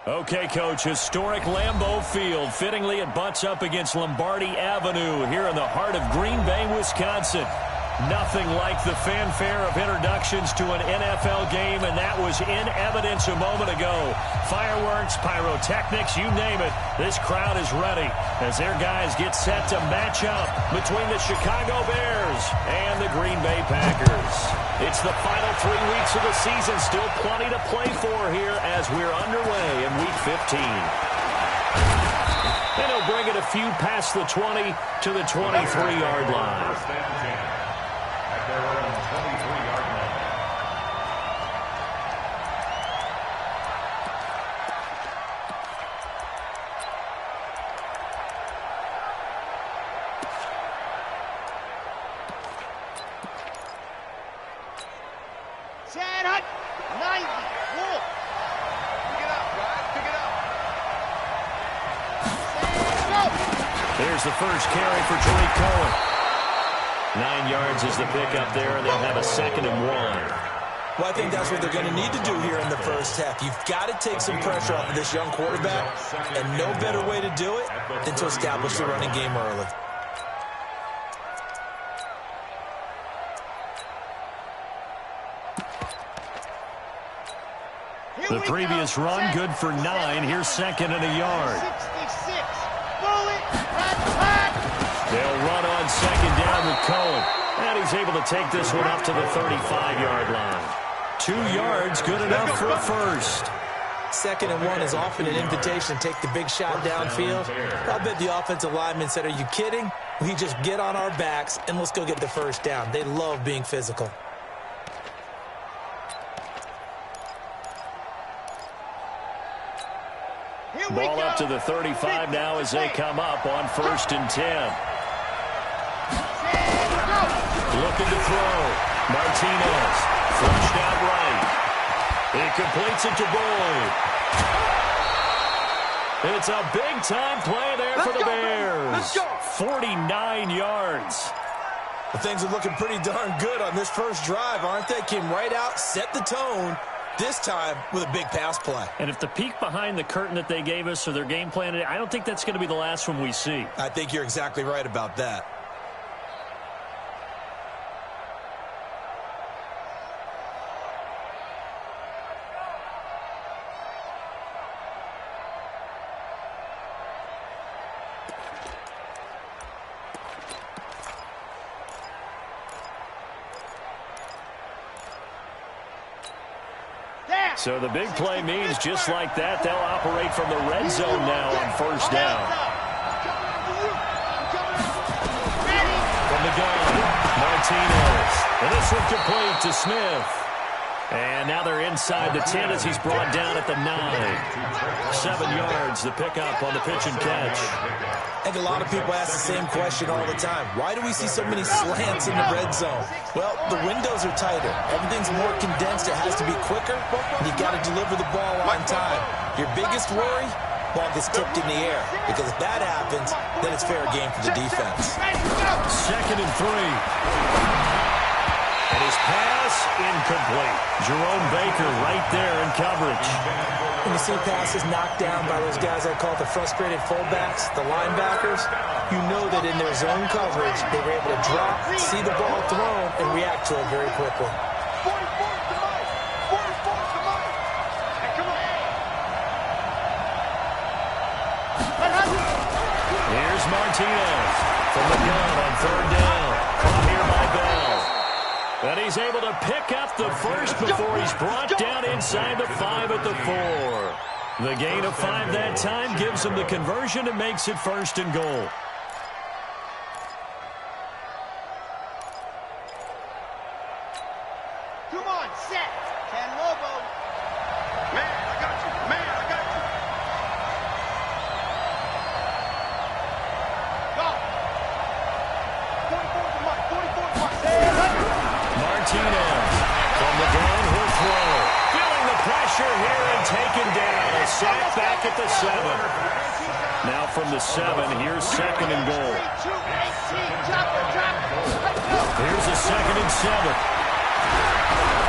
Okay, Coach, historic Lambeau Field. Fittingly, it butts up against Lombardi Avenue here in the heart of Green Bay, Wisconsin. Nothing like the fanfare of introductions to an NFL game, and that was in evidence a moment ago. Fireworks, pyrotechnics, you name it. This crowd is ready as their guys get set to match up between the Chicago Bears and the Green Bay Packers. It's the final 3 weeks of the season. Still plenty to play for here as we're underway in Week 15. And he'll bring it a few past the 20 to the 23-yard line. Their own 23-yard line. Set up, 90, Wolf. Pick it up, guys, pick it up. Set, go. There's the first carry for Tariq Cohen. 9 yards is the pickup there, and they'll have a 2nd and 1. Well, I think that's what they're going to need to do here in the first half. You've got to take some pressure off of this young quarterback, and no better way to do it than to establish the running game early. The previous run, good for 9. Here's 2nd and a yard. 66. Bullet. Attack. They'll run on 2nd down with Cohen. And he's able to take this one up to the 35-yard line. 2 yards, good enough for a first. 2nd and 1 is often an invitation to take the big shot downfield. I bet the offensive lineman said, are you kidding? We just get on our backs and let's go get the first down. They love being physical. Ball up to the 35 now as they come up on 1st and 10. Looking to throw. Martinez. Flushed out right. He completes it to Boyd. It's a big-time play there for the Bears. 49 yards. Well, things are looking pretty darn good on this first drive, aren't they? Came right out, set the tone, this time with a big pass play. And if the peek behind the curtain that they gave us or their game plan, I don't think that's going to be the last one we see. I think you're exactly right about that. So the big play means just like that, they'll operate from the red zone now on 1st down. From the gun, Martinez. And this one complete to Smith. And now they're inside the 10 as he's brought down at the 9. 7 yards, the pickup on the pitch and catch. I think a lot of people ask the same question all the time. Why do we see so many slants in the red zone? Well, the windows are tighter. Everything's more condensed. It has to be quicker. And you got to deliver the ball on time. Your biggest worry? Ball gets tipped in the air. Because if that happens, then it's fair game for the defense. 2nd and 3. And his pass incomplete. Jerome Baker right there in coverage. When you see passes knocked down by those guys I call the frustrated fullbacks, the linebackers, you know that in their zone coverage, they were able to drop, see the ball thrown, and react to it very quickly. Here's Martinez from the gun on 3rd down. Caught here by Bell. And he's able to pick up the first before he's brought down inside the 5 at the 4. The gain of 5 that time gives him the conversion and makes it 1st and goal. Come on, set. 10 Lobo. Man, I got you. Man, I got you. Go. 44 to Mike. 44 to Mike. Martinez from the gun, he'll throw. Feeling the pressure here and taken down. A sack back at the 7. Now from the 7, here's 2nd and goal. Here's a 2nd and 7.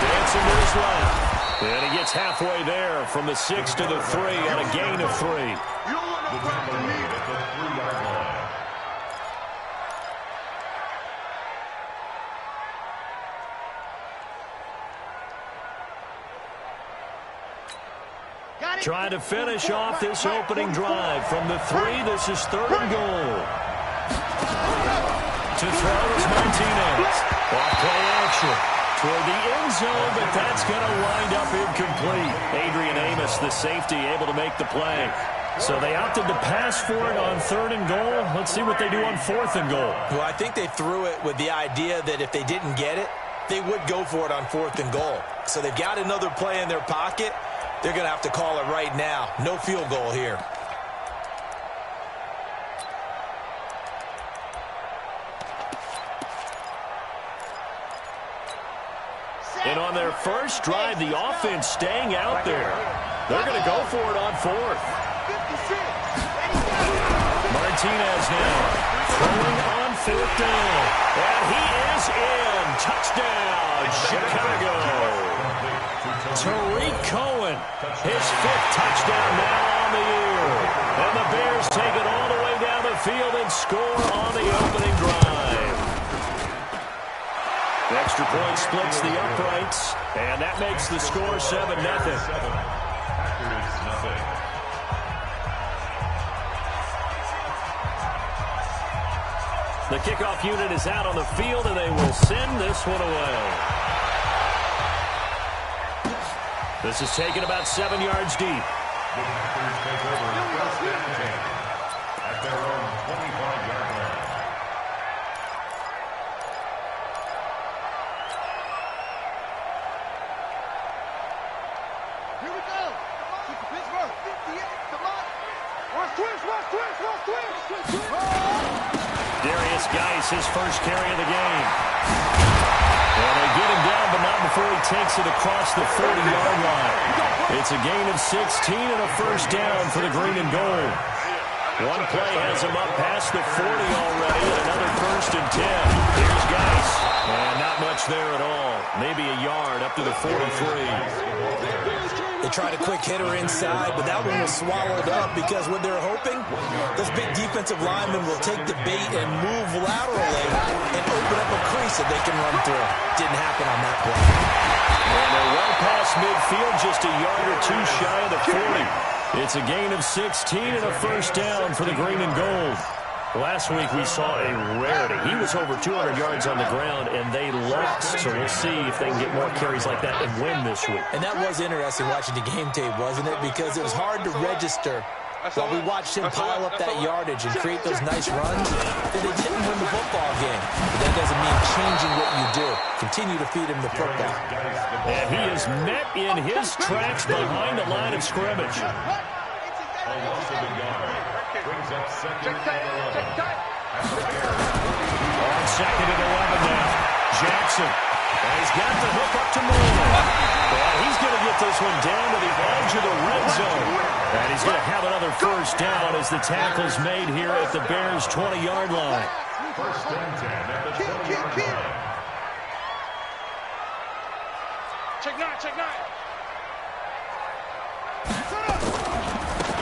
Dancing to his left. And he gets halfway there from the 6 to the 3 on a gain of 3. The tackle made at the 3-yard line. Trying to finish off this opening drive from the 3. This is 3rd and goal. To throw is Martinez. Off play action toward the end zone, but that's going to wind up incomplete. Adrian Amos, the safety, able to make the play. So they opted to pass for it on 3rd and goal. Let's see what they do on 4th and goal. Well, I think they threw it with the idea that if they didn't get it, they would go for it on 4th and goal. So they've got another play in their pocket. They're going to have to call it right now. No field goal here. And on their first drive, the offense staying out there. They're going to go for it on 4th. Martinez now throwing on 4th down. And he is in. Touchdown, Chicago. Tariq Cohen, his 5th touchdown now on the year. And the Bears take it all the way down the field and score on the opening drive. The extra point splits the uprights, and that makes the score 7-0. The kickoff unit is out on the field, and they will send this one away. This is taken about 7 yards deep. The Packers take over first and 10 at their own 25-yard line. Here we go. Kick to Pittsburgh. 58. Come on. Watch twist. Darius Geis, his first carry of the game. And they get him down, but not before he takes it across the 40-yard line. It's a gain of 16 and a first down for the green and gold. One play has him up past the 40 already, and another 1st and 10. Here's Geis. And not much there at all. Maybe a yard up to the 43. They tried a quick hitter inside, but that one was swallowed up because what they're hoping, those big defensive linemen will take the bait and move laterally and open up a crease that they can run through. Didn't happen on that play. And they're well past midfield, just a yard or two shy of the 40. It's a gain of 16 and a first down for the green and gold. Last week we saw a rarity. He was over 200 yards on the ground, and they lost. So we'll see if they can get more carries like that and win this week. And that was interesting watching the game tape, wasn't it? Because it was hard to register while we watched him pile up that yardage and create those nice runs that they didn't win the football game. But that doesn't mean changing what you do. Continue to feed him the football. And he is met in his tracks behind the line of scrimmage. A loss of a yard brings up 2nd and 11. On 2nd and 11 now. Jackson. And he's got the hook up to Moore. And he's going to get this one down to the edge of the red zone. And he's going to have another first down as the tackle's made here at the Bears' 20-yard line. 1st and 10 at the 20-yard line. Check nine.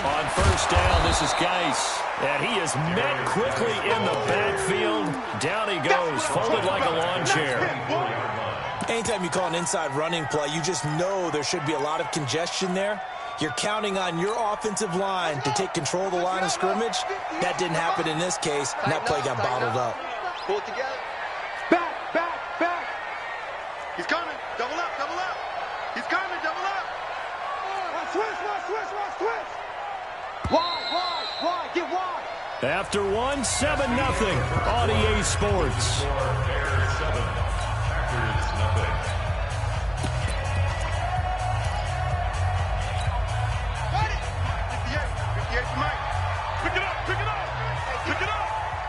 On first down, this is Geis. And he is met quickly in the backfield. Down he goes, folded like a lawn chair. Anytime you call an inside running play, you just know there should be a lot of congestion there. You're counting on your offensive line to take control of the line of scrimmage. That didn't happen in this case, and that play got bottled up. Pull it together. Back. He's coming. Double up. He's coming. Double up. Watch twist. Wide. Get wide. After 7-0 on EA Sports. Bears 7, Packers nothing. Got it. 58 to Mike. Pick it up.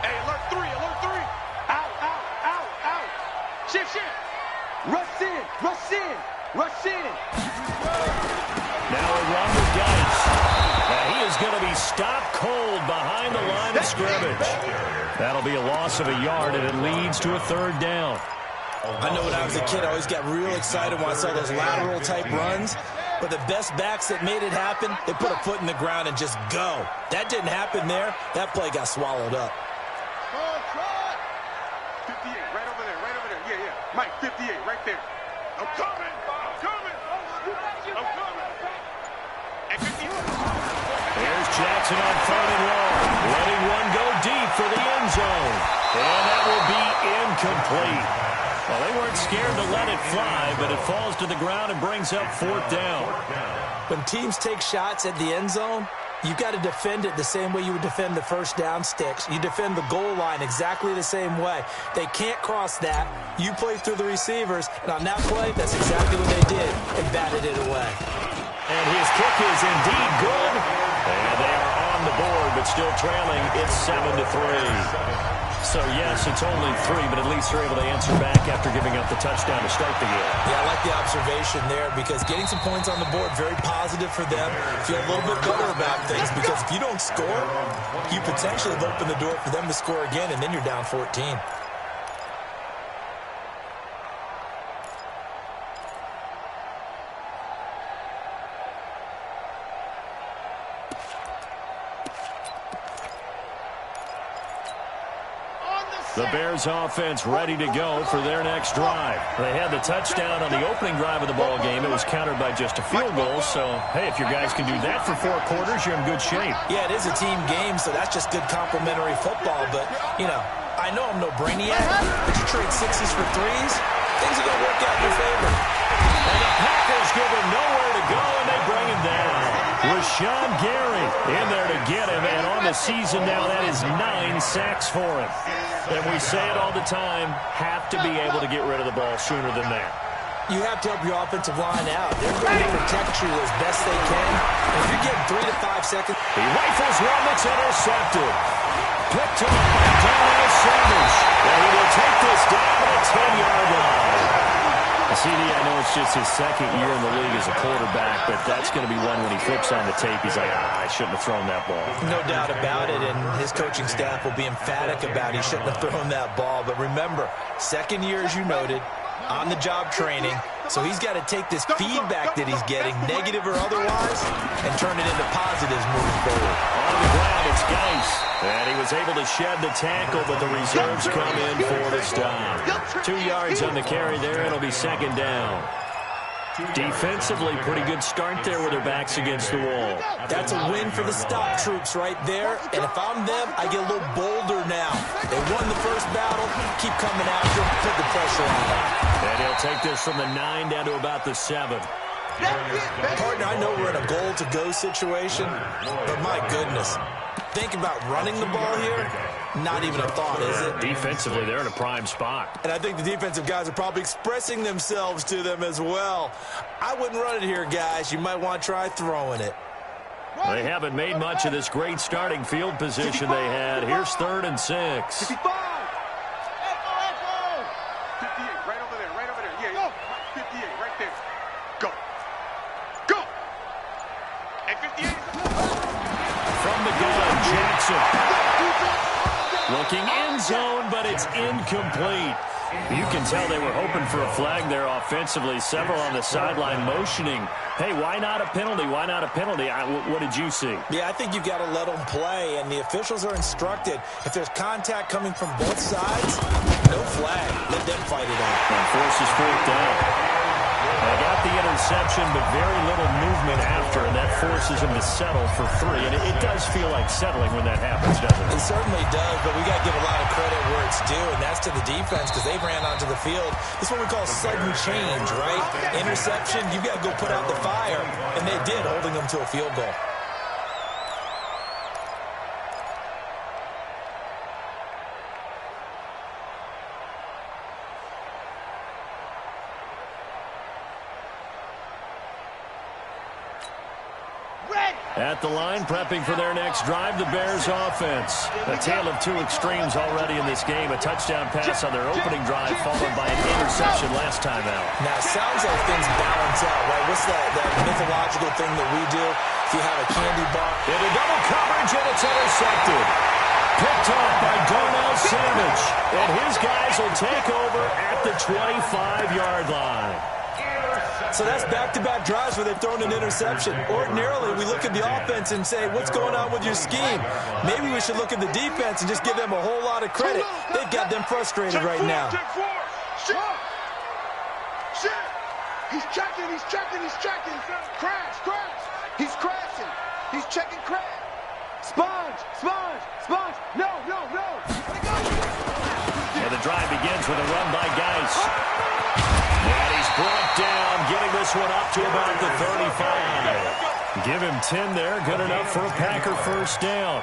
Hey, alert 3. Out. Shift. Rush in. Now a run with Geis. And he is going to be stopped cold behind the line of scrimmage. That'll be a loss of a yard, and it leads to a 3rd down. I know when I was a kid, I always got real excited when I saw those lateral-type runs. But the best backs that made it happen, they put a foot in the ground and just go. That didn't happen there. That play got swallowed up. 58, right over there, right over there. Yeah, yeah. Mike, 58, right there. I'm coming. I'm coming. I'm coming. And 58. Here's Jackson on 3rd and long. Letting one go deep for the end zone. And that will be incomplete. Well, they weren't scared to let it fly, but it falls to the ground and brings up 4th down. When teams take shots at the end zone, you've got to defend it the same way you would defend the first down sticks. You defend the goal line exactly the same way. They can't cross that. You play through the receivers, and on that play, that's exactly what they did and batted it away. And his kick is indeed good. And they are on the board, but still trailing. It's 7-3. So, yes, it's only 3, but at least they're able to answer back after giving up the touchdown to start the game. Yeah, I like the observation there because getting some points on the board, very positive for them. Feel a little bit better about things because if you don't score, you potentially have opened the door for them to score again, and then you're down 14. The Bears offense ready to go for their next drive. They had the touchdown on the opening drive of the ball game. It was countered by just a field goal. So, hey, if your guys can do that for 4 quarters, you're in good shape. Yeah, it is a team game, so that's just good complimentary football. But, you know, I know I'm no brainiac, but you trade 6s for 3s, things are going to work out in your favor. And the Packers give him nowhere to go, and they bring him down. Rashawn Gary in there to get him, and on the season now, that is 9 sacks for him. And we say it all the time, have to be able to get rid of the ball sooner than that. You have to help your offensive line out. They're going to protect you as best they can. And if you're getting 3 to 5 seconds. He rifles one that's intercepted. Picked up by Darnell Savage. And he will take this down at the 10-yard line. CD, I know it's just his 2nd year in the league as a quarterback, but that's going to be one when he flips on the tape. He's like, I shouldn't have thrown that ball. No doubt about it, and his coaching staff will be emphatic about he shouldn't have thrown that ball. But remember, 2nd year, as you noted, on-the-job training, so he's got to take this feedback that he's getting, negative or otherwise, and turn it into positives moving forward. On the ground, it's Geis. And he was able to shed the tackle, but the reserves come in for the stop. 2 yards on the carry there. It'll be 2nd down. Defensively, pretty good start there with their backs against the wall. That's a win for the stop troops right there. And if I'm them, I get a little bolder now. They won the first battle. Keep coming after them. Put the pressure on them. And he'll take this from the 9 down to about the 7. Partner, I know we're in a goal-to-go situation, but my goodness. Think about running the ball here. Not even a thought, is it? Defensively, they're in a prime spot. And I think the defensive guys are probably expressing themselves to them as well. I wouldn't run it here, guys. You might want to try throwing it. They haven't made much of this great starting field position they had. Here's 3rd and 6. 58, right over there, right over there. Yeah, yeah. 58, right there. Go. Go. And 58. From the gun, Jackson. Looking end zone, but it's incomplete. You can tell they were hoping for a flag there offensively. Several on the sideline motioning. Hey, why not a penalty? Why not a penalty? What did you see? Yeah, I think you've got to let them play, and the officials are instructed. If there's contact coming from both sides, no flag. Let them fight it out. And forces 4th down. They got the interception, but very little movement after, and that forces him to settle for 3. And it does feel like settling when that happens, doesn't it? It certainly does, but we got to give a lot of credit where it's due, and that's to the defense because they ran onto the field. This is what we call sudden change, right? Interception, you got to go put out the fire, and they did, holding them to a field goal. At the line, prepping for their next drive, the Bears offense. A tale of 2 extremes already in this game. A touchdown pass on their opening drive, followed by an interception last time out. Now, it sounds like things balance out, right? What's that mythological thing that we do? If you have a candy bar. Into double coverage, and it's intercepted. Picked off by Darnell Savage. And his guys will take over at the 25-yard line. So that's back-to-back drives where they've thrown an interception. Ordinarily, we look at the offense and say, what's going on with your scheme? Maybe we should look at the defense and just give them a whole lot of credit. They've got them frustrated right now. Shit. He's checking. Crash. He's crashing. He's checking crash. Sponge. No. And the drive begins with a run by Geis. And he's brought down, getting this one up to about the 35. Give him 10 there, good enough for a Packer first down.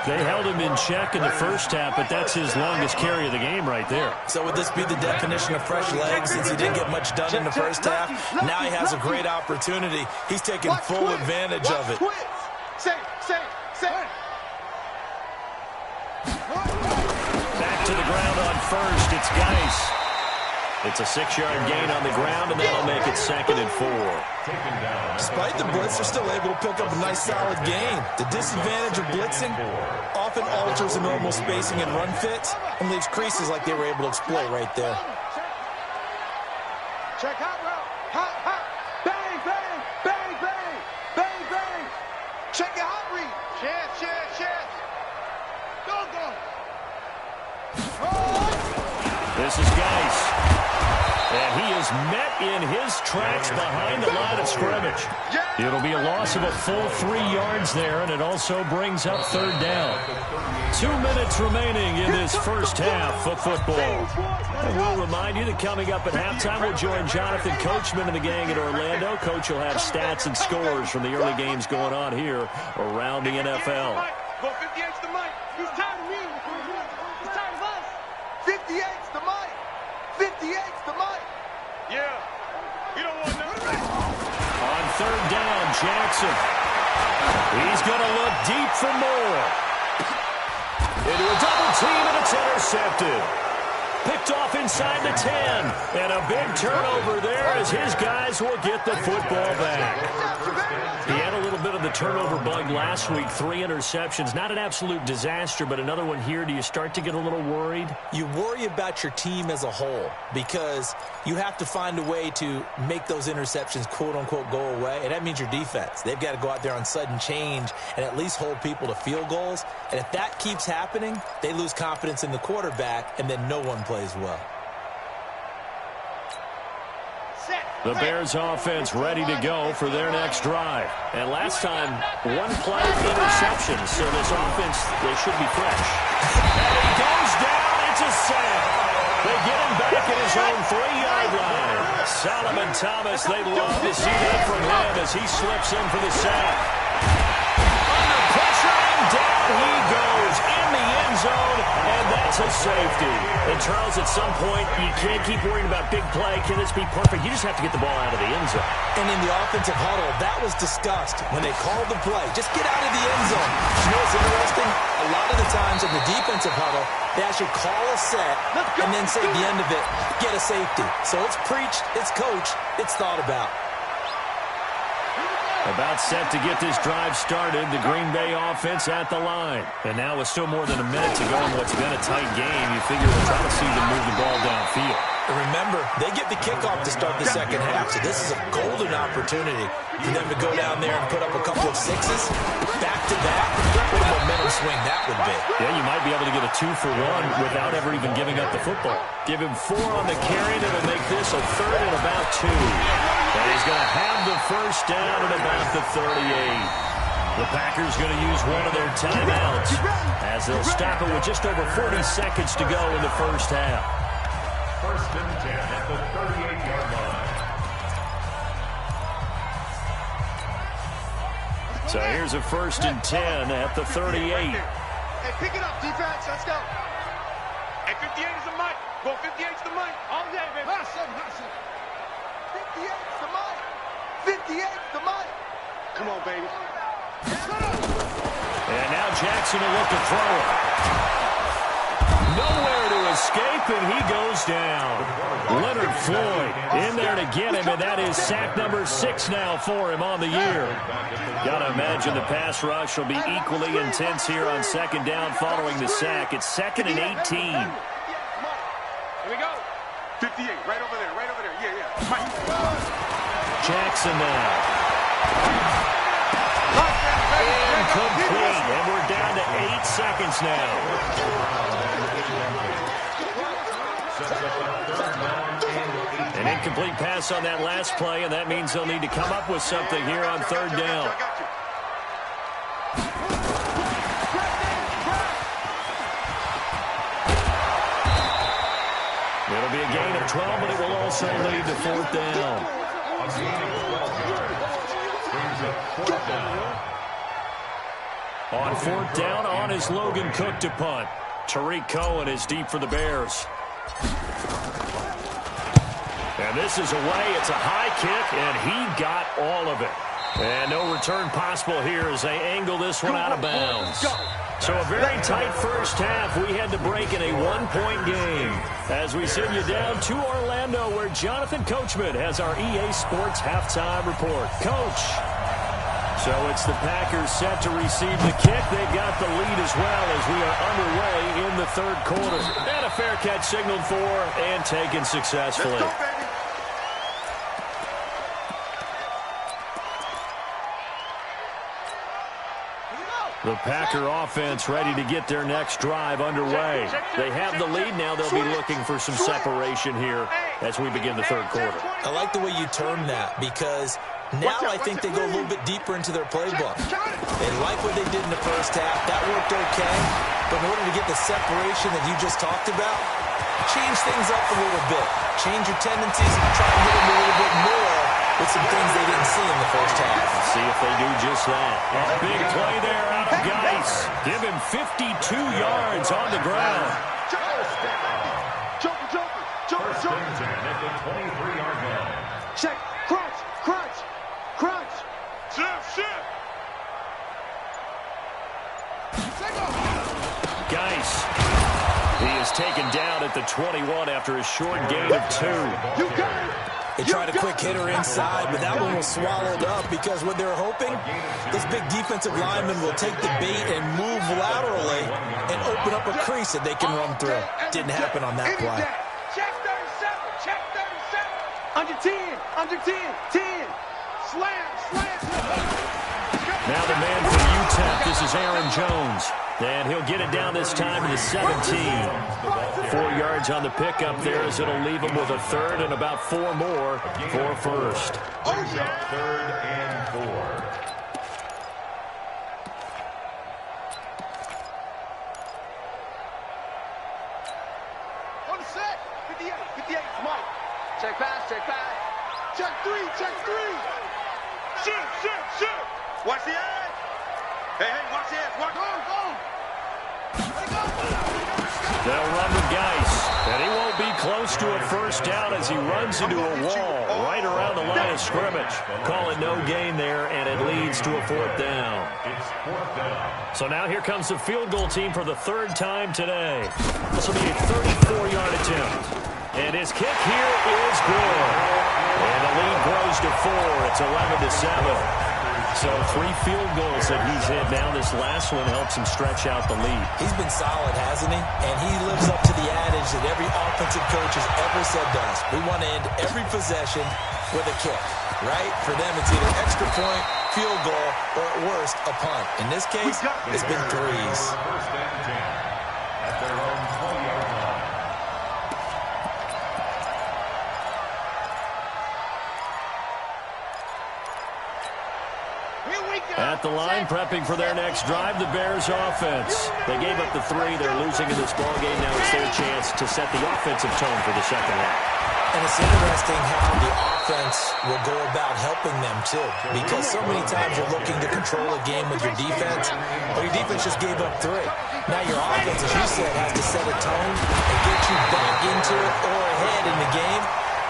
They held him in check in the first half, but that's his longest carry of the game right there. So would this be the definition of fresh legs since he didn't get much done in the first half? Now he has a great opportunity. He's taking full advantage of it. Say. Back to the ground on first, it's Geis. It's a 6-yard gain on the ground, and that'll make it 2nd and 4. Despite the blitz, they're still able to pick up a nice, solid gain. The disadvantage of blitzing often alters the normal spacing and run fits and leaves creases like they were able to exploit right there. Check hot route. Hot. Bang. Check your hot read. Chance. Go. This is Geis. And he is met in his tracks behind the line of scrimmage. It'll be a loss of a full 3 yards there, and it also brings up 3rd down. 2 minutes remaining in this first half of football. And we'll remind you that coming up at halftime, we'll join Jonathan Coachman and the gang in Orlando. Coach will have stats and scores from the early games going on here around the NFL. Go 58's the mic. He's tired of me. He's tired of us. 58's the mic. 58's the mic. Yeah. You don't want nothing. On 3rd down, Jackson. He's going to look deep for more. Into a double team, and it's intercepted. Picked off inside the 10. And a big turnover there as his guys will get the football back. He had a little bit of the turnover bug last week. 3 interceptions. Not an absolute disaster, but another one here. Do you start to get a little worried? You worry about your team as a whole because you have to find a way to make those interceptions, quote-unquote, go away, and that means your defense. They've got to go out there on sudden change and at least hold people to field goals, and if that keeps happening, they lose confidence in the quarterback, and then no one plays well. The Bears offense ready to go for their next drive. And last time, 1 play interception, so this offense, they should be fresh. And he goes down, it's a sack. They get him back at his own 3-yard line. Solomon Thomas, they love to see that from him as he slips in for the sack. Under pressure, and down he goes in the end zone, and that's a safety. And Charles, at some point, you can't keep worrying about big play. Can this be perfect? You just have to get the ball out of the end zone. And in the offensive huddle, that was discussed when they called the play. Just get out of the end zone. You know what's interesting? A lot of the times in the defensive huddle, they actually call a set and then say at the end of it, get a safety. So it's preached, it's coached, it's thought about. About set to get this drive started, the Green Bay offense at the line. And now with still more than a minute to go in what's been a tight game, you figure we'll try to see them move the ball downfield. And remember, they get the kickoff to start the second half, so this is a golden opportunity for them to go down there and put up a couple of 6s, back-to-back. What a momentum swing that would be. Yeah, you might be able to get a 2-for-1 without ever even giving up the football. Give him 4 on the carry, and it'll make this a 3rd and about 2. And he's going to have the first down at about the 38. The Packers going to use one of their timeouts as they'll stop it with just over 40 seconds to go in the first half. 1st and 10 at the 38-yard line. So here's a 1st and 10 at the 38. Hey, pick it up, defense. Let's go. Hey, 58 is the mic. Go, 58's the mic. All day, baby. 58's the mic. 58's the mic. Come on, baby. And now Jackson will look to throw it. Nowhere to escape, and he goes down. Leonard Floyd in there to get him, and that is sack number 6 now for him on the year. Got to imagine the pass rush will be equally intense here on second down following the sack. It's 2nd and 18. Here we go. 58, right over there, right over there. Yeah. Jackson now. Incomplete, and we're down to 8 seconds now. An incomplete pass on that last play, and that means they'll need to come up with something here on third down. It'll be a gain of 12, but it will also lead to fourth down. On fourth down, on is Logan Cook to punt. Tariq Cohen is deep for the Bears. And this is away. It's a high kick, and he got all of it. And no return possible here as they angle this one out of bounds. So a very tight first half. We had to break in a one-point game as we send you down to Orlando, where Jonathan Coachman has our EA Sports halftime report. Coach. So it's the Packers set to receive the kick. They've got the lead as well as we are underway in the third quarter. And a fair catch signaled for and taken successfully. Let's go, baby. The Packer offense ready to get their next drive underway. They have the lead now. They'll be looking for some separation here as we begin the third quarter. I like the way you term that, because now I think they go a little bit deeper into their playbook. They like what they did in the first half. That worked okay. But in order to get the separation that you just talked about, change things up a little bit. Change your tendencies and try to hit them a little bit more with some things they didn't see in the first half. See if they do just that. A big play there out of Geis. Give him 52 yards on the ground. Joker. First and 10 at the 23-yard line. Check. Crunch. Shift. Geis. He is taken down at the 21 after a short gain of 2. You got it. They tried a quick hitter inside, but that one was swallowed up because what they were hoping, this big defensive lineman will take the bait and move laterally and open up a crease that they can run through. Didn't happen on that play. Check 37. Under 10. Slam. Now the man for UTEP, this is Aaron Jones. And he'll get it down this time to the 17. 4 yards on the pickup there as it'll leave him with a third and about 4 more for first. Third and 4. On the set. 58. Mike. Check pass. Check 3. Shoot. Watch the edge. Hey, watch the edge. Go. They'll run with Geis, and he won't be close to a first down as he runs into a wall right around the line of scrimmage. Calling no gain there, and it leads to a fourth down. It's fourth down. So now here comes the field goal team for the third time today. This will be a 34-yard attempt. And his kick here is good. And the lead grows to 4. It's 11-7. So 3 field goals that he's hit now. This last one helps him stretch out the lead. He's been solid, hasn't he? And he lives up to the adage that every offensive coach has ever said to us. We want to end every possession with a kick, right? For them, it's either extra point, field goal, or at worst, a punt. In this case, it's been threes. First and 10 at their own 20-yard line. At the line, prepping for their next drive, the Bears offense. They gave up the 3. They're losing in this ballgame. Now it's their chance to set the offensive tone for the second half. And it's interesting how the offense will go about helping them, too. Because so many times you're looking to control a game with your defense, but your defense just gave up 3. Now your offense, as you said, has to set a tone and get you back into it or ahead in the game.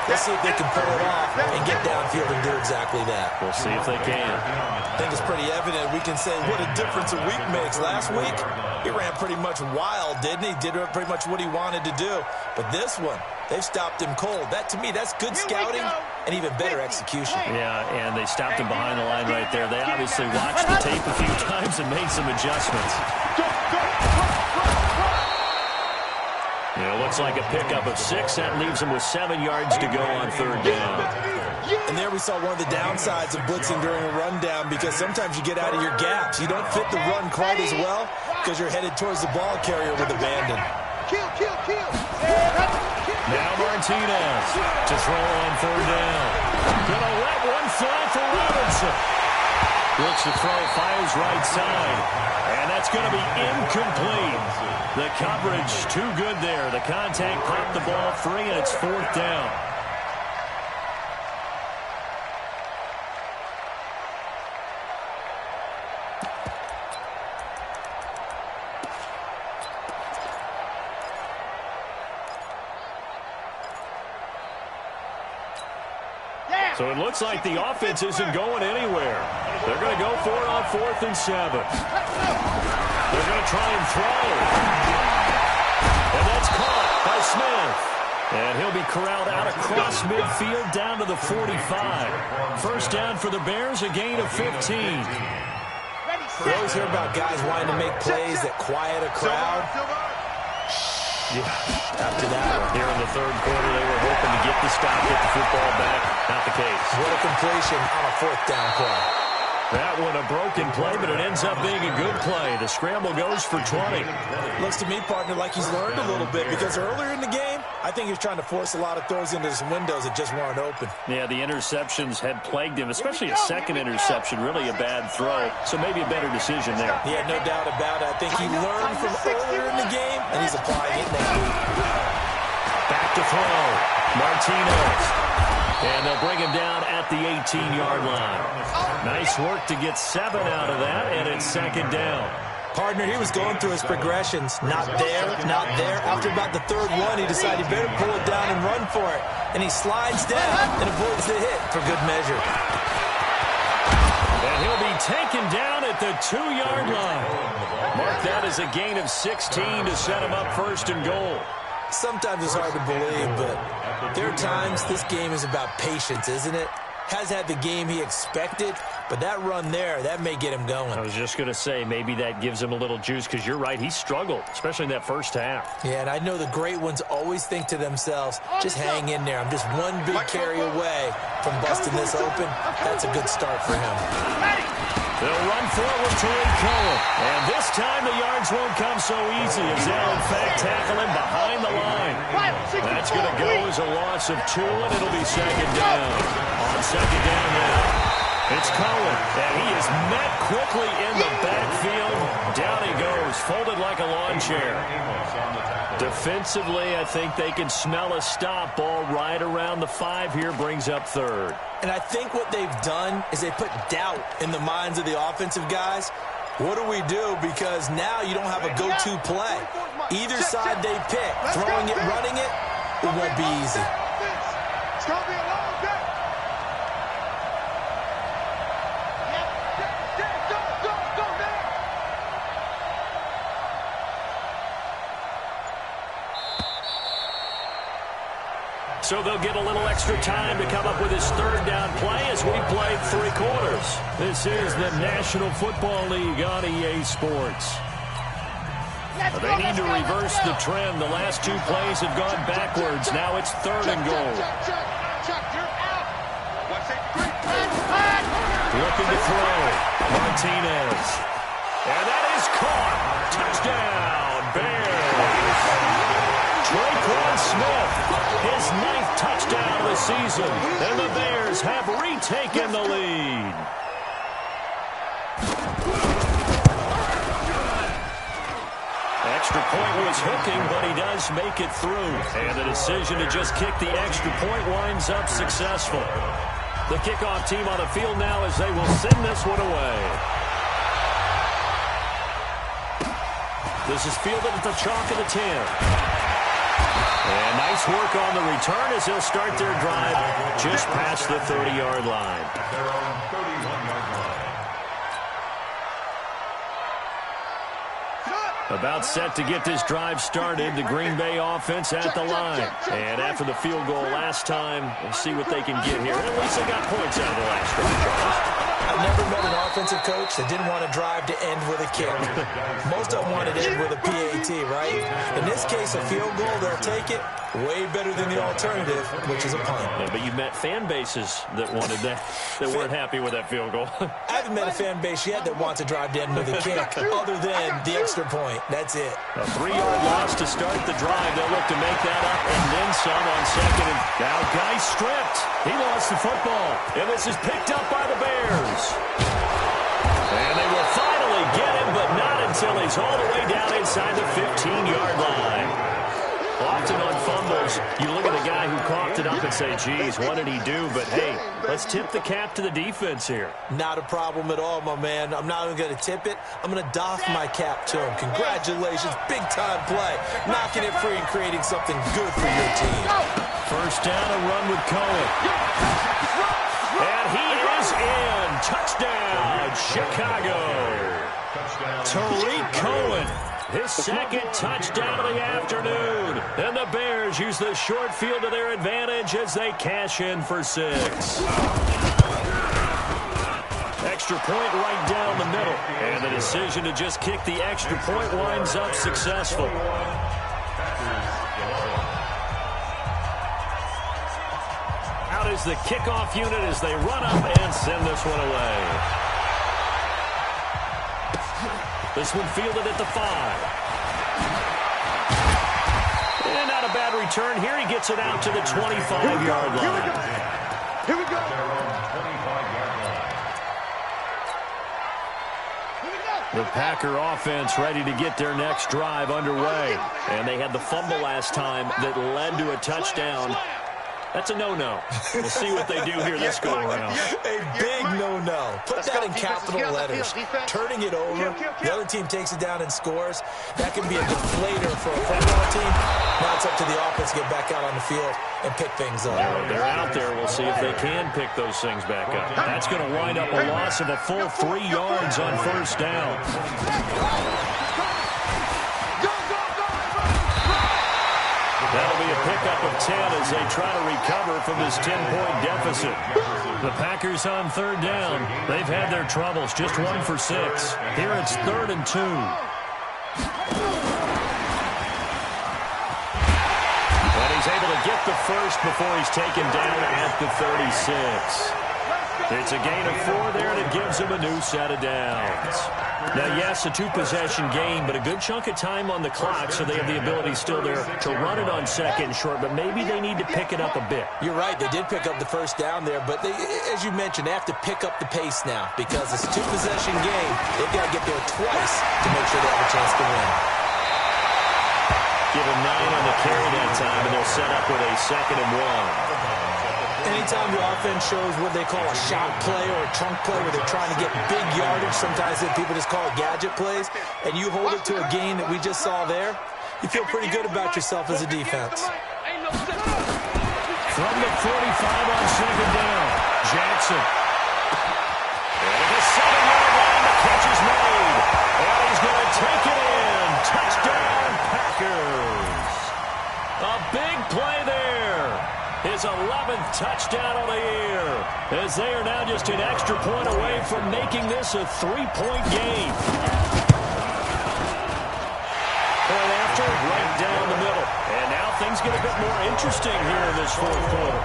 Let's see if they can pull it off and get downfield and do exactly that. We'll see if they can. I think it's pretty evident. We can say what a difference a week makes. Last week, he ran pretty much wild, didn't he? Did pretty much what he wanted to do. But this one, they've stopped him cold. That, to me, that's good scouting and even better execution. Yeah, and they stopped him behind the line right there. They obviously watched the tape a few times and made some adjustments. It looks like a pickup of 6. That leaves him with 7 yards to go on 3rd down. And there we saw one of the downsides of blitzing during a rundown, because sometimes you get out of your gaps. You don't fit the run quite as well because you're headed towards the ball carrier with abandon. Now Martinez to throw on 3rd down. Gonna let one fly for Robinson. Looks to throw, fires right side. And that's going to be incomplete. The coverage too good there. The contact popped the ball free, and it's 4th down. So it looks like the offense isn't going anywhere. They're going to go for it on 4th and 7. They're going to try and throw. And that's caught by Smith. And he'll be corralled out across midfield down to the 45. First down for the Bears, a gain of 15. We always hear about guys wanting to make plays that quiet a crowd. Yeah, after that one. Here in the 3rd quarter, they were hoping to get the stop, get the football back. Not the case. What a completion on a 4th down play. That one a broken play, but it ends up being a good play. The scramble goes for 20. Looks to me, partner, like he's learned a little bit, because earlier in the game, I think he was trying to force a lot of throws into some windows that just weren't open. Yeah, the interceptions had plagued him, especially a second interception, really a bad throw. So maybe a better decision there. Yeah, no doubt about it. I think he learned from earlier in the game, and he's applying it now. Back to throw. Martinez. And they'll bring him down at the 18-yard line. Nice work to get 7 out of that, and it's 2nd down. Partner, he was going through his progressions. Not there, not there. After about the 3rd one, he decided he better pull it down and run for it. And he slides down and avoids the hit for good measure. And he'll be taken down at the 2-yard line. Mark that as a gain of 16 to set him up 1st and goal. Sometimes it's hard to believe, but there are times this game is about patience, isn't it? Has had the game he expected, but that run there, that may get him going. I was just going to say, maybe that gives him a little juice, because you're right, he struggled, especially in that first half. Yeah, and I know the great ones always think to themselves, just hang in there. I'm just one big carry away from busting this open. That's a good start for him. They'll run forward to Cohen. And this time the yards won't come so easy as they'll, in fact, tackle him behind the line. That's going to go as a loss of 2, and it'll be 2nd down. On 2nd down now, it's Cohen. And he is met quickly in the backfield. Down he goes, folded like a lawn chair. Defensively, I think they can smell a stop. Ball right around the 5 here, brings up 3rd. And I think what they've done is they put doubt in the minds of the offensive guys. What do we do? Because now you don't have a go-to play. Either side they pick, throwing it, running it, it won't be easy. It's going to be a long day. Go, man. So they'll get a little extra time to come up with his 3rd down play as we play 3 quarters. This is the National Football League on EA Sports. They need to reverse the trend. The last 2 plays have gone backwards. Now it's 3rd and goal. Looking to throw. Martinez. And that is caught. Touchdown, Bears. Traquan Smith, his 9th touchdown of the season, and the Bears have retaken the lead. Extra point was hooking, but he does make it through. And the decision to just kick the extra point winds up successful. The kickoff team on the field now as they will send this one away. This is fielded at the chalk of the 10. And nice work on the return as they'll start their drive just past the 30-yard line. At their own 31-yard line. About set to get this drive started, the Green Bay offense at the line. And after the field goal last time, we'll see what they can get here. At least they got points out of the last drive, Charles. I've never met an offensive coach that didn't want to drive to end with a kick. Most of them wanted to end with a PAT, right? In this case, a field goal, they'll take it. Way better than the alternative, which is a punt. Yeah, but you've met fan bases that wanted that, that weren't happy with that field goal. I haven't met a fan base yet that wants to drive to end with a kick, other than the extra point. That's it. A 3-yard loss to start the drive. They'll look to make that up and then some on second. And now Guy stripped. He lost the football. And this is picked up by the Bears. And they will finally get him, but not until he's all the way down inside the 15-yard line. Often on fumbles, you look at the guy who coughed it up and say, geez, what did he do? But, hey, let's tip the cap to the defense here. Not a problem at all, my man. I'm not even going to tip it. I'm going to doff my cap to him. Congratulations. Big-time play. Knocking it free and creating something good for your team. First down, a run with Cohen. And he is in. Touchdown, Chicago. Tariq Cohen. His second touchdown of the afternoon. And the Bears use the short field to their advantage as they cash in for 6. Extra point right down the middle. And the decision to just kick the extra point winds up successful. Out is the kickoff unit as they run up and send this one away. This one fielded at the 5. And not a bad return. Here he gets it out to the 25-yard line. Here we go. The Packer offense ready to get their next drive underway. And they had the fumble last time that led to a touchdown. That's a no-no. We'll see what they do here this go-around. A big no-no. Put that in capital letters. Turning it over, the other team takes it down and scores. That can be a deflator for a football team. Now it's up to the offense to get back out on the field and pick things up. They're out there. We'll see if they can pick those things back up. That's going to wind up a loss of a full 3 yards on first down. That'll be a pickup of 10 as they try to recover from this 10-point deficit. The Packers on third down. They've had their troubles, just 1 for 6. Here it's 3rd and 2. And he's able to get the first before he's taken down at the 36. It's a gain of 4 there, and it gives him a new set of downs. Now, yes, a 2-possession game, but a good chunk of time on the clock, so they have the ability still there to run it on second and short, but maybe they need to pick it up a bit. You're right. They did pick up the first down there, but they, as you mentioned, they have to pick up the pace now because it's a 2-possession game. They've got to get there twice to make sure they have a chance to win. Give him 9 on the carry that time, and they'll set up with a 2nd and 1. Anytime the offense shows what they call a shot play or a chunk play where they're trying to get big yardage, sometimes people just call it gadget plays, and you hold it to a gain that we just saw there, you feel pretty good about yourself as a defense. From the 45 on second down, Jackson. And at the 7-yard line, the catch is made. And he's going to take it in. Touchdown, Packers. A big play there. His 11th touchdown of the year, as they are now just an extra point away from making this a 3-point game. Point after, right down the middle. And now things get a bit more interesting here in this 4th quarter.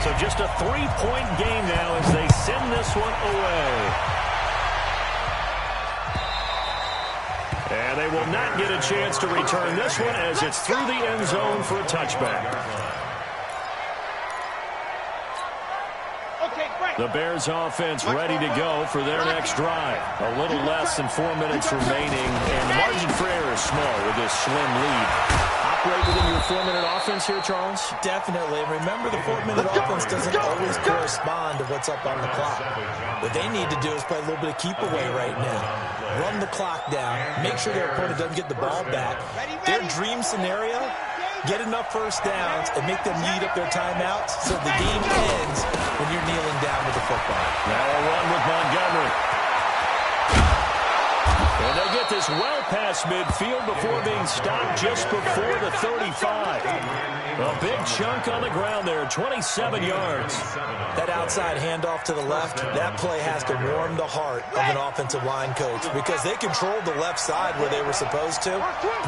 So just a 3-point game now as they send this one away. And they will not get a chance to return this one as it's through the end zone for a touchback. Okay, The Bears offense ready to go for their next drive. A little less than 4 minutes remaining, and the margin for error is small with this slim lead. Operate within your 4-minute offense here, Charles? Definitely. And remember, the 4-minute offense doesn't always correspond to what's up on the clock. What they need to do is play a little bit of keep away right now. Run the clock down. Make sure their opponent doesn't get the ball back. Their dream scenario, get enough first downs and make them lead up their timeouts so the game ends when you're kneeling down with the football. Now a run with Montgomery. And they get this well past midfield before being stopped just before the 35. A big chunk on the ground there, 27 yards. That outside handoff to the left, that play has to warm the heart of an offensive line coach because they controlled the left side where they were supposed to.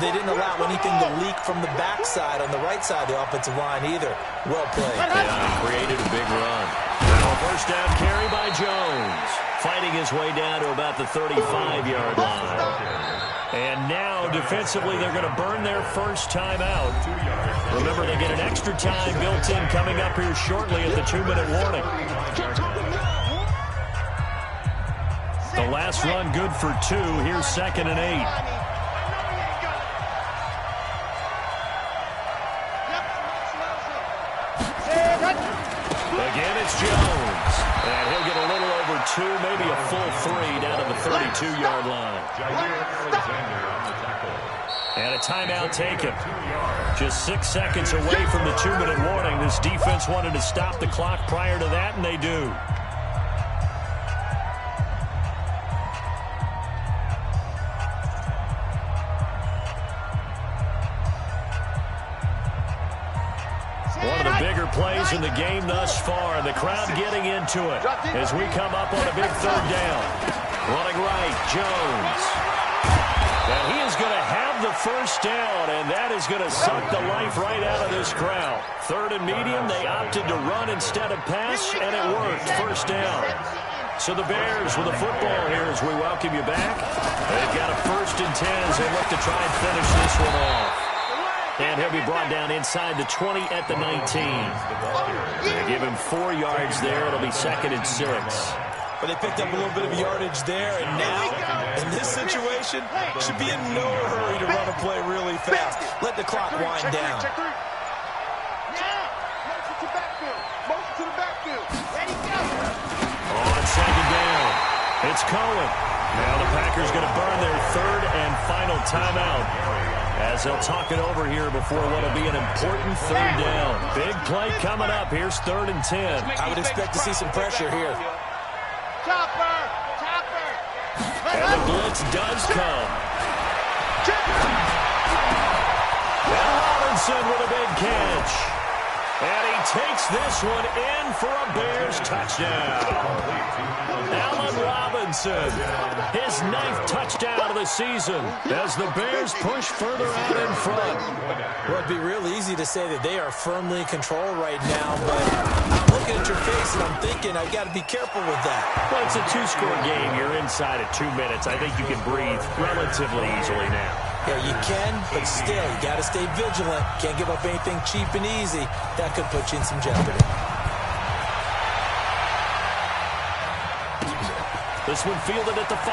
They didn't allow anything to leak from the backside on the right side of the offensive line either. Well played. Yeah, created a big run. Now a first down carry by Jones. Fighting his way down to about the 35-yard line. And now, defensively, they're going to burn their first time out. Remember, they get an extra time built in coming up here shortly at the 2-minute warning. The last run good for 2. Here's 2nd and 8. Again, it's Jones. And he'll get a little over 2, maybe a full 3 down to the 32-yard line. And a timeout taken. Just 6 seconds away from the 2-minute warning. This defense wanted to stop the clock prior to that, and they do. One of the bigger plays in the game thus far. The crowd getting into it as we come up on a big 3rd down. Running right, Jones. And he is going to have the first down, and that is going to suck the life right out of this crowd. 3rd and medium, they opted to run instead of pass, and it worked. First down. So the Bears with the football here as we welcome you back. They've got a 1st and 10 as they look to try and finish this one off. And he'll be brought down inside the 20 at the 19. They give him 4 yards there. It'll be 2nd and 6. But they picked up a little bit of yardage there, and now, in this situation, should be in no hurry to run a play really fast. Let the clock wind down. On 2nd down, it's Cohen. Now the Packers going to burn their 3rd and final timeout as they'll talk it over here before what will be an important 3rd down. Big play coming up. Here's 3rd and 10. I would expect to see some pressure here. And the blitz does come. And Robinson with a big catch. And he takes this one in for a Bears touchdown. Allen Robinson, his 9th touchdown of the season as the Bears push further out in front. Well, it'd be real easy to say that they are firmly in control right now, but I'm looking at your face and I'm thinking I've got to be careful with that. Well, it's a 2-score game. You're inside at 2 minutes. I think you can breathe relatively easily now. Yeah, you can, but still, you got to stay vigilant. Can't give up anything cheap and easy. That could put you in some jeopardy. This one fielded at the 5.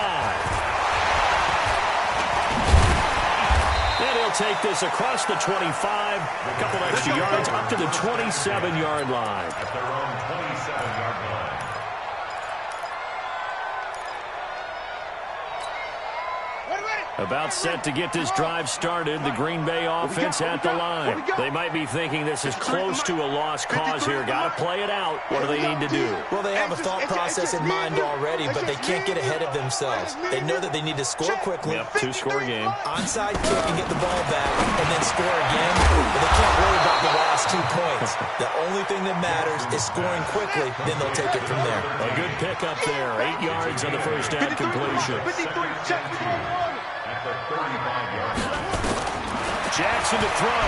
And he'll take this across the 25. A couple extra yards up to the 27-yard line. At their own 27-yard line. About set to get this drive started. The Green Bay offense at the line. They might be thinking this is close to a lost cause here. Got to play it out. What do they need to do? Well, they have a thought process in mind already, but they can't get ahead of themselves. They know that they need to score quickly. Yep, 2-score game. Onside kick and get the ball back and then score again. But they can't worry about the last 2 points. The only thing that matters is scoring quickly. Then they'll take it from there. A good pickup there. 8 yards on the first down completion. Jackson to throw.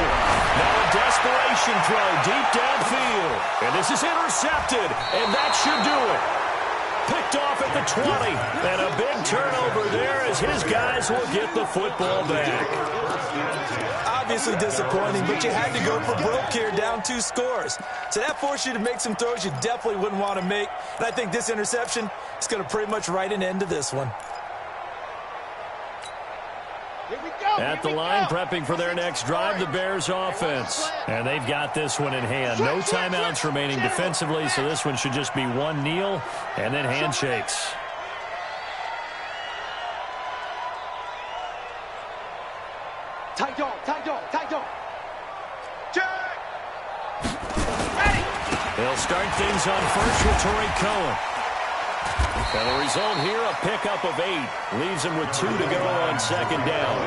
Now a desperation throw deep downfield. And this is intercepted. And that should do it. Picked off at the 20. And a big turnover there as his guys will get the football back. Obviously disappointing, but you had to go for broke here, down 2 scores. So that forced you to make some throws you definitely wouldn't want to make. And I think this interception is going to pretty much write an end to this one. At the line, prepping for their next drive, the Bears offense. And they've got this one in hand. No timeouts remaining defensively, so this one should just be one kneel and then handshakes. Tight dog, tight dog, tight dog. Check! They'll start things on first with Torrey Cohen. And the result here, a pickup of 8. Leaves him with 2 to go on second down.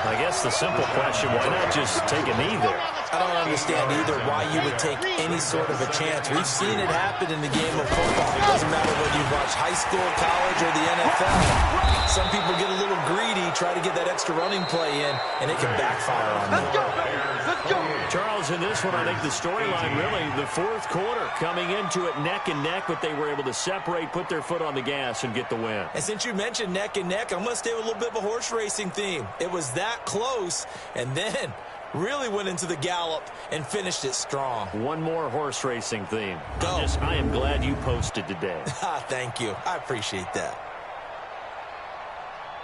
I guess the simple question, why not just take a knee there? I don't understand either why you would take any sort of a chance. We've seen it happen in the game of football. It doesn't matter whether you watch high school, college, or the NFL. Some people get a little greedy, try to get that extra running play in, and it can backfire on them. Let's go, let's go. Charles, in this one, I think the storyline really, the fourth quarter, coming into it neck and neck, but they were able to separate, put their foot on the gas, and get the win. And since you mentioned neck and neck, I'm going to stay with a little bit of a horse racing theme. It was that close, and then really went into the gallop and finished it strong. One more horse racing theme. Go. I am glad you posted today. Thank you. I appreciate that.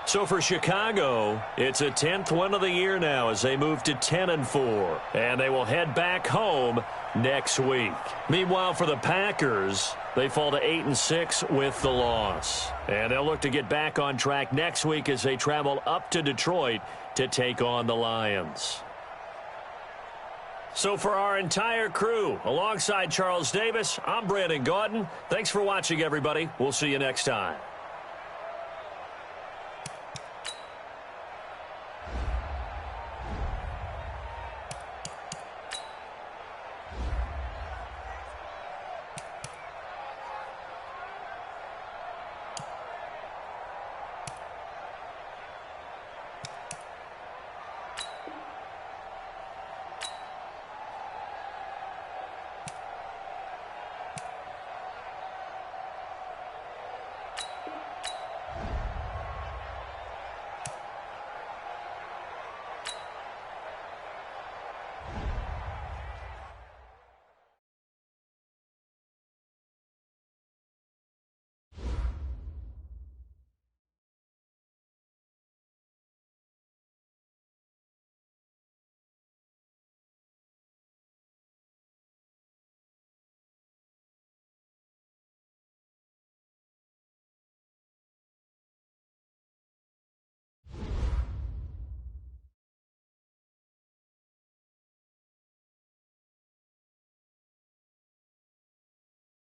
So for Chicago, it's a 10th win of the year now as they move to 10-4. And they will head back home next week. Meanwhile, for the Packers, they fall to 8-6 with the loss. And they'll look to get back on track next week as they travel up to Detroit to take on the Lions. So for our entire crew, alongside Charles Davis, I'm Brandon Gaudin. Thanks for watching, everybody. We'll see you next time.